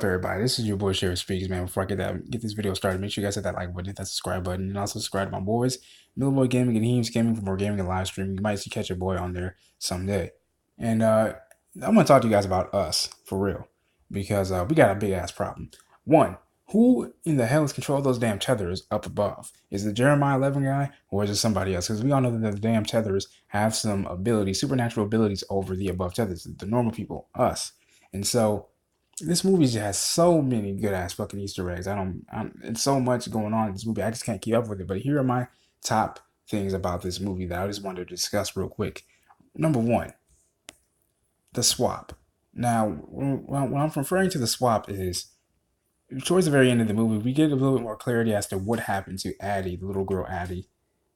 Everybody, this is your boy Sherry Speaks, man. Before I get this video started, make sure you guys hit that like button, hit that subscribe button, and also subscribe to my boys, Millaboy Gaming and Heemz Gaming, for more gaming and live streaming. You might see catch your boy on there someday. And I'm gonna talk to you guys about us for real, because we got a big ass problem. One, who in the hell is controlling those damn tethers up above? Is it Jeremiah 11 guy, or is it somebody else? Because we all know that the damn tethers have some abilities, supernatural abilities over the above tethers, the normal people, us. And so this movie just has so many good ass fucking Easter eggs. It's so much going on in this movie. I just can't keep up with it. But here are my top things about this movie that I just wanted to discuss real quick. Number one, the swap. Now, when I'm referring to the swap is towards the very end of the movie, we get a little bit more clarity as to what happened to Addie, the little girl Addie,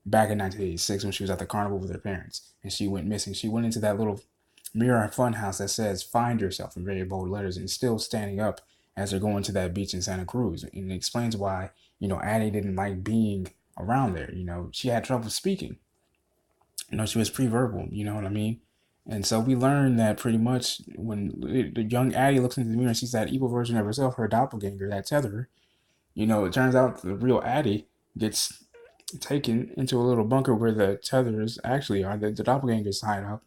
back in 1986 when she was at the carnival with her parents and she went missing. She went into that little mirror and fun house that says "Find Yourself" in very bold letters, and still standing up as they're going to that beach in Santa Cruz. And it explains why, Addie didn't like being around there. She had trouble speaking. She was pre-verbal, you know what I mean? And so we learned that pretty much when the young Addie looks into the mirror and sees that evil version of herself, her doppelganger, that tetherer, it turns out the real Addie gets taken into a little bunker where the tethers actually are, the doppelgangers hide up,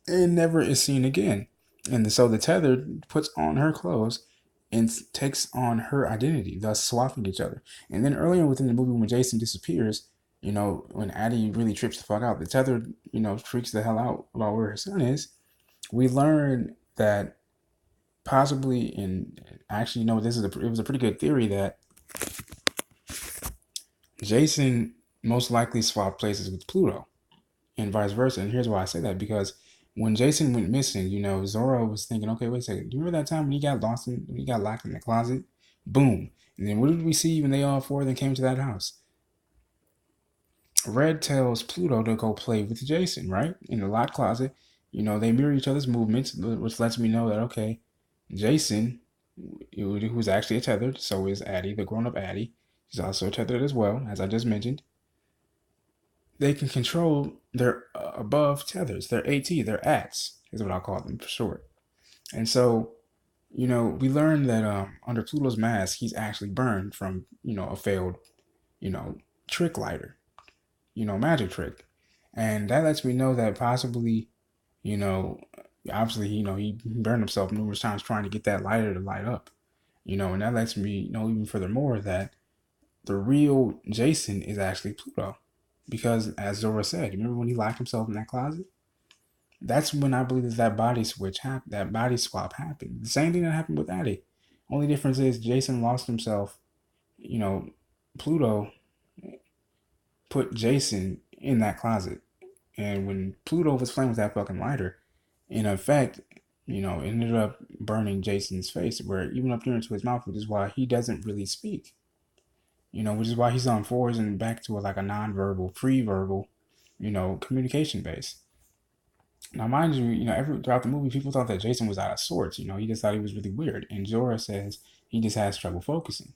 and never is seen again. And so the tethered puts on her clothes and takes on her identity, thus swapping each other. And then earlier within the movie, when Jason disappears, when Addie really trips the fuck out, the tethered, freaks the hell out about where her son is. We learn that possibly, and actually, it was a pretty good theory that Jason most likely swapped places with Pluto and vice versa. And here's why I say that, because when Jason went missing, Zora was thinking, okay, wait a second. Do you remember that time when he got when he got locked in the closet? Boom. And then what did we see when they all four then came to that house? Red tells Pluto to go play with Jason, right? In the locked closet. They mirror each other's movements, which lets me know that, okay, Jason, who's actually a tethered, so is Addie, the grown-up Addie. She's also tethered as well, as I just mentioned. They can control their above tethers, their AT, their ATs, is what I'll call them for short. And so, we learned that under Pluto's mask, he's actually burned from, a failed, trick lighter, magic trick. And that lets me know that possibly, obviously, he burned himself numerous times trying to get that lighter to light up, and that lets me know even furthermore that the real Jason is actually Pluto. Because as Zora said, remember when he locked himself in that closet? That's when I believe that body switch happened, that body swap happened. The same thing that happened with Addie. Only difference is Jason lost himself. Pluto put Jason in that closet. And when Pluto was playing with that fucking lighter, in effect, ended up burning Jason's face, where even up here into his mouth, which is why he doesn't really speak. Which is why he's on fours and back to like a non-verbal, pre-verbal, communication base. Now, mind you, throughout the movie, people thought that Jason was out of sorts. He just thought he was really weird. And Zora says he just has trouble focusing.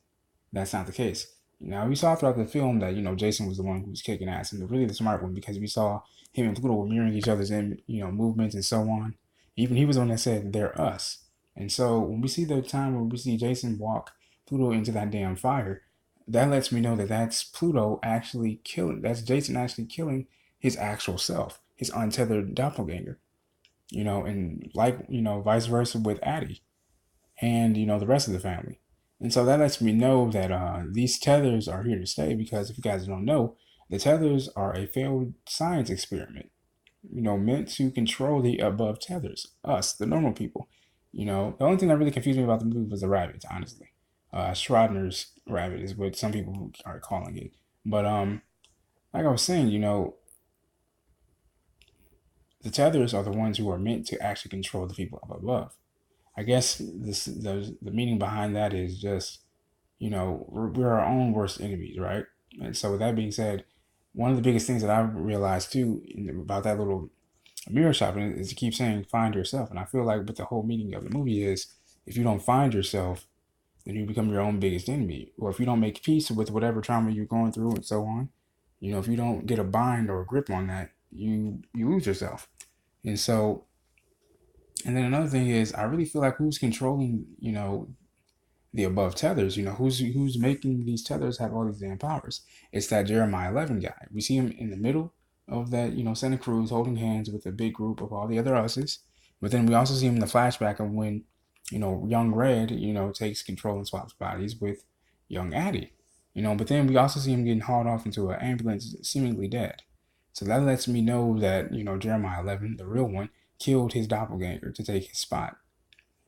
That's not the case. Now, we saw throughout the film that, Jason was the one who was kicking ass and really the smart one, because we saw him and Pluto were mirroring each other's, movements and so on. Even he was the one that said, they're us. And so when we see the time where we see Jason walk Pluto into that damn fire, that lets me know that that's Pluto actually killing, that's Jason actually killing his actual self, his untethered doppelganger, and like, vice versa with Addie and, the rest of the family. And so that lets me know that these tethers are here to stay, because if you guys don't know, the tethers are a failed science experiment, meant to control the above tethers, us, the normal people. The only thing that really confused me about the movie was the rabbits, honestly. Schrodinger's rabbit is what some people are calling it. But like I was saying, the tethers are the ones who are meant to actually control the people up above. I guess the meaning behind that is just, we're our own worst enemies, right? And so with that being said, one of the biggest things that I realized too about that little mirror shopping is to keep saying find yourself. And I feel like what the whole meaning of the movie is, if you don't find yourself, then you become your own biggest enemy. Or if you don't make peace with whatever trauma you're going through and so on, if you don't get a bind or a grip on that, you lose yourself. And so And then another thing is, I really feel like who's controlling, the above tethers, who's making these tethers have all these damn powers. It's that Jeremiah 11 guy. We see him in the middle of that, Santa Cruz holding hands with a big group of all the other Us's. But then we also see him in the flashback of when, young Red, takes control and swaps bodies with young Addie. But then we also see him getting hauled off into an ambulance, seemingly dead. So that lets me know that, Jeremiah 11, the real one, killed his doppelganger to take his spot.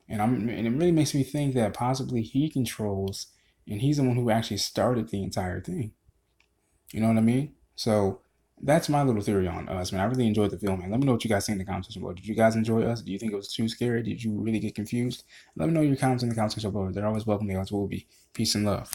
And it really makes me think that possibly he controls, and he's the one who actually started the entire thing. You know what I mean? So that's my little theory on Us, man. I really enjoyed the film, man. Let me know what you guys think in the comment section below. Did you guys enjoy Us? Do you think it was too scary? Did you really get confused? Let me know your comments in the comment section below. They're always welcome. They always will be. Peace and love.